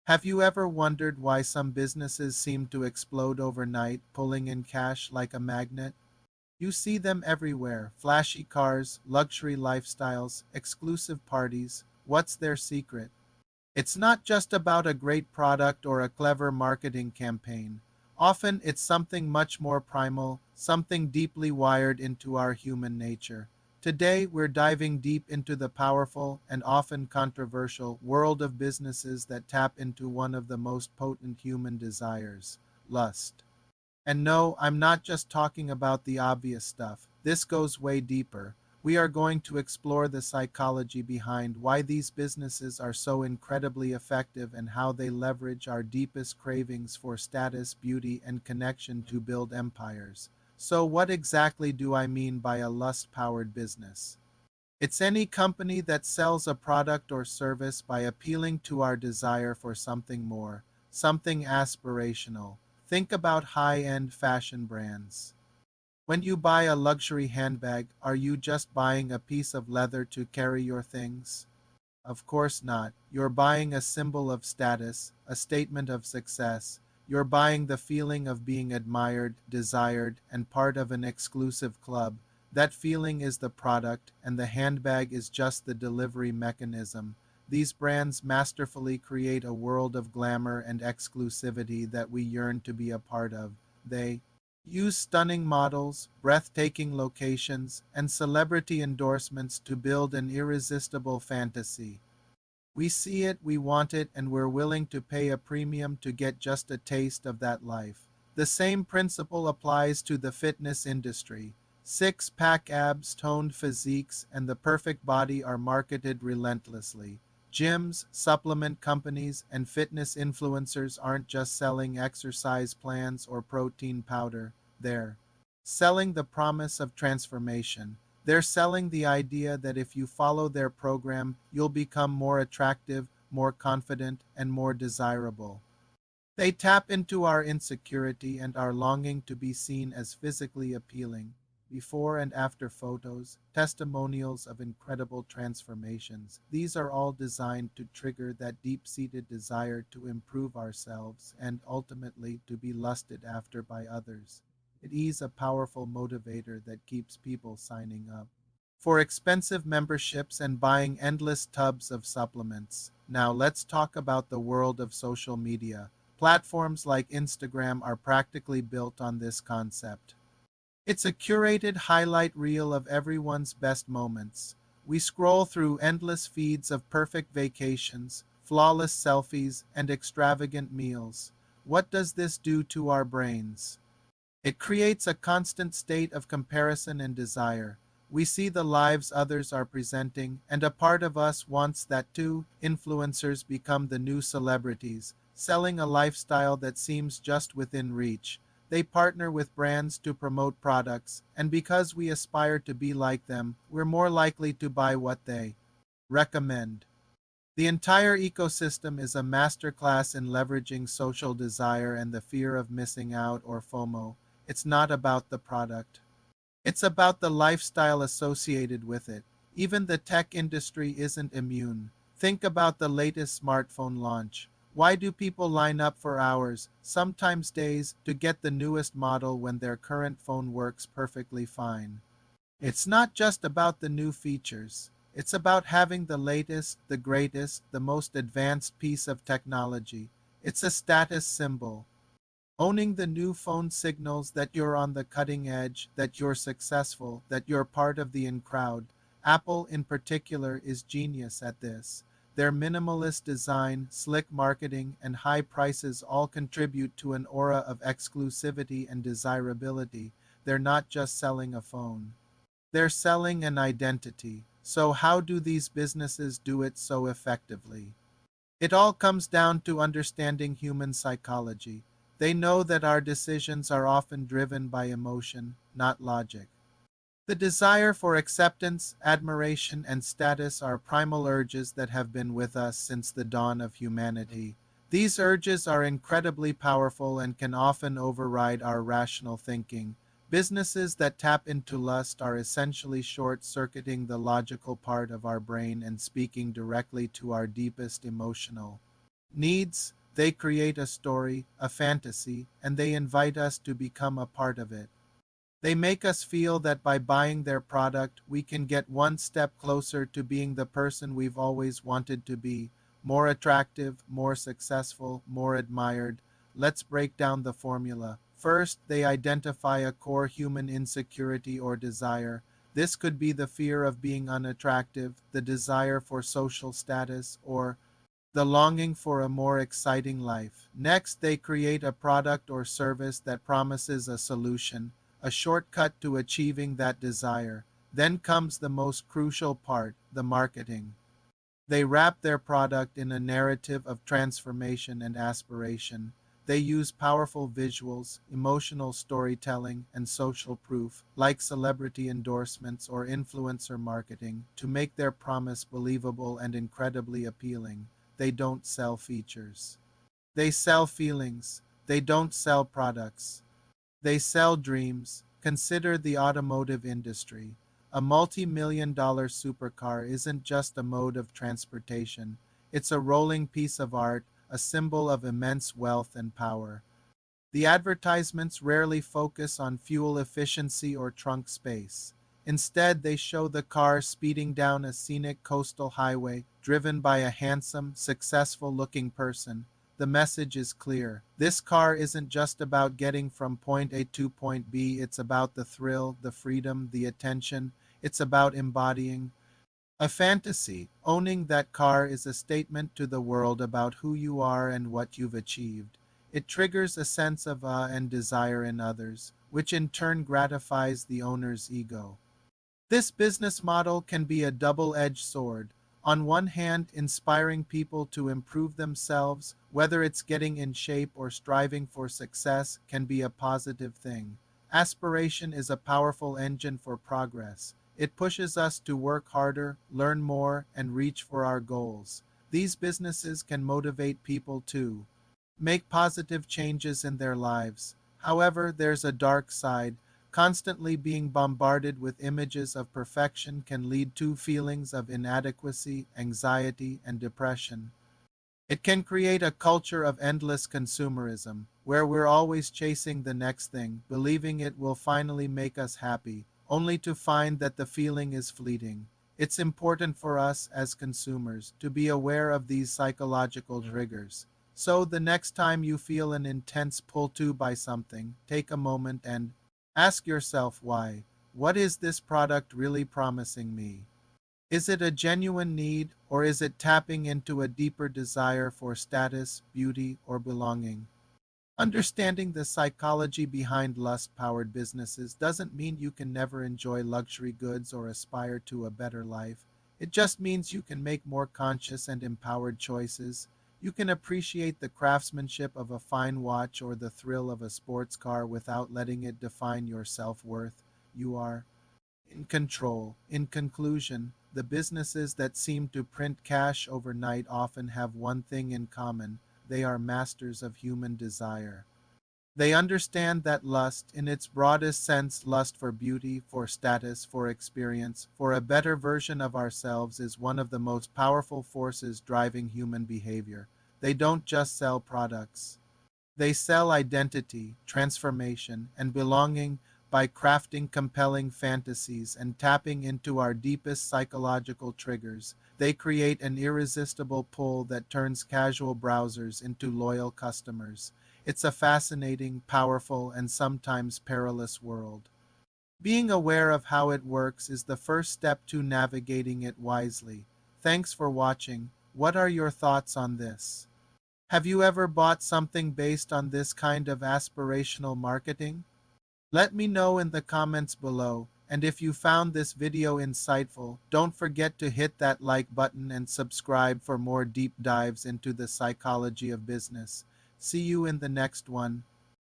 Have you ever wondered why some businesses seem to explode overnight, pulling in cash like a magnet? You see them everywhere: flashy cars, luxury lifestyles, exclusive parties. What's their secret? It's not just about a great product or a clever marketing campaign. Often it's something much more primal, something deeply wired into our human nature. Today, we're diving deep into the powerful and often controversial world of businesses that tap into one of the most potent human desires: lust. And no, I'm not just talking about the obvious stuff. This goes way deeper. We are going to explore the psychology behind why these businesses are so incredibly effective and how they leverage our deepest cravings for status, beauty, and connection to build empires. So, what exactly do I mean by a lust powered business? It's any company that sells a product or service by appealing to our desire for something more, something aspirational. Think about high end fashion brands. When you buy a luxury handbag, are you just buying a piece of leather to carry your things? Of course not. You're buying a symbol of status, a statement of success. You're buying the feeling of being admired, desired, and part of an exclusive club. That feeling is the product, and the handbag is just the delivery mechanism. These brands masterfully create a world of glamour and exclusivity that we yearn to be a part of. They use stunning models, breathtaking locations, and celebrity endorsements to build an irresistible fantasy. We see it, we want it, and we're willing to pay a premium to get just a taste of that life. The same principle applies to the fitness industry. Six pack abs, toned physiques, and the perfect body are marketed relentlessly. Gyms, supplement companies, and fitness influencers aren't just selling exercise plans or protein powder, they're selling the promise of transformation. They're selling the idea that if you follow their program, you'll become more attractive, more confident, and more desirable. They tap into our insecurity and our longing to be seen as physically appealing. Before and after photos, testimonials of incredible transformations. These are all designed to trigger that deep seated desire to improve ourselves and ultimately to be lusted after by others. It is a powerful motivator that keeps people signing up for expensive memberships and buying endless tubs of supplements. Now let's talk about the world of social media. Platforms like Instagram are practically built on this concept. It's a curated highlight reel of everyone's best moments. We scroll through endless feeds of perfect vacations, flawless selfies, and extravagant meals. What does this do to our brains? It creates a constant state of comparison and desire. We see the lives others are presenting, and a part of us wants that too. Influencers become the new celebrities, selling a lifestyle that seems just within reach. They partner with brands to promote products, and because we aspire to be like them, we're more likely to buy what they recommend. The entire ecosystem is a masterclass in leveraging social desire and the fear of missing out or FOMO. It's not about the product. It's about the lifestyle associated with it. Even the tech industry isn't immune. Think about the latest smartphone launch. Why do people line up for hours, sometimes days, to get the newest model when their current phone works perfectly fine? It's not just about the new features. It's about having the latest, the greatest, the most advanced piece of technology. It's a status symbol. Owning the new phone signals that you're on the cutting edge, that you're successful, that you're part of the in crowd. Apple, in particular, is genius at this. Their minimalist design, slick marketing, and high prices all contribute to an aura of exclusivity and desirability. They're not just selling a phone, they're selling an identity. So, how do these businesses do it so effectively? It all comes down to understanding human psychology. They know that our decisions are often driven by emotion, not logic. The desire for acceptance, admiration, and status are primal urges that have been with us since the dawn of humanity. These urges are incredibly powerful and can often override our rational thinking. Businesses that tap into lust are essentially short circuiting the logical part of our brain and speaking directly to our deepest emotional needs, they create a story, a fantasy, and they invite us to become a part of it. They make us feel that by buying their product, we can get one step closer to being the person we've always wanted to be, more attractive, more successful, more admired. Let's break down the formula. First, they identify a core human insecurity or desire. This could be the fear of being unattractive, the desire for social status, or the longing for a more exciting life. Next, they create a product or service that promises a solution, a shortcut to achieving that desire. Then comes the most crucial part, the marketing. They wrap their product in a narrative of transformation and aspiration. They use powerful visuals, emotional storytelling, and social proof, like celebrity endorsements or influencer marketing, to make their promise believable and incredibly appealing. They don't sell features. They sell feelings. They don't sell products. They sell dreams. Consider the automotive industry. A multi-million dollar supercar isn't just a mode of transportation. It's a rolling piece of art, a symbol of immense wealth and power. The advertisements rarely focus on fuel efficiency or trunk space. Instead, they show the car speeding down a scenic coastal highway, driven by a handsome, successful looking person. The message is clear. This car isn't just about getting from point A to point B, it's about the thrill, the freedom, the attention. It's about embodying a fantasy. Owning that car is a statement to the world about who you are and what you've achieved. It triggers a sense of awe and desire in others, which in turn gratifies the owner's ego. This business model can be a double-edged sword. On one hand, inspiring people to improve themselves, whether it's getting in shape or striving for success, can be a positive thing. Aspiration is a powerful engine for progress. It pushes us to work harder, learn more, and reach for our goals. These businesses can motivate people to make positive changes in their lives. However, there's a dark side. Constantly being bombarded with images of perfection can lead to feelings of inadequacy, anxiety, and depression. It can create a culture of endless consumerism, where we're always chasing the next thing, believing it will finally make us happy, only to find that the feeling is fleeting. It's important for us as consumers to be aware of these psychological triggers. So the next time you feel an intense pull to buy something, take a moment and ask yourself why. What is this product really promising me? Is it a genuine need, or is it tapping into a deeper desire for status, beauty, or belonging? Understanding the psychology behind lust-powered businesses doesn't mean you can never enjoy luxury goods or aspire to a better life. It just means you can make more conscious and empowered choices. You can appreciate the craftsmanship of a fine watch or the thrill of a sports car without letting it define your self-worth. You are in control. In conclusion, the businesses that seem to print cash overnight often have one thing in common: they are masters of human desire. They understand that lust, in its broadest sense, lust for beauty, for status, for experience, for a better version of ourselves, is one of the most powerful forces driving human behavior. They don't just sell products. They sell identity, transformation, and belonging. By crafting compelling fantasies and tapping into our deepest psychological triggers. They create an irresistible pull that turns casual browsers into loyal customers. It's a fascinating, powerful, and sometimes perilous world. Being aware of how it works is the first step to navigating it wisely. Thanks for watching. What are your thoughts on this? Have you ever bought something based on this kind of aspirational marketing? Let me know in the comments below, and if you found this video insightful, don't forget to hit that like button and subscribe for more deep dives into the psychology of business. See you in the next one.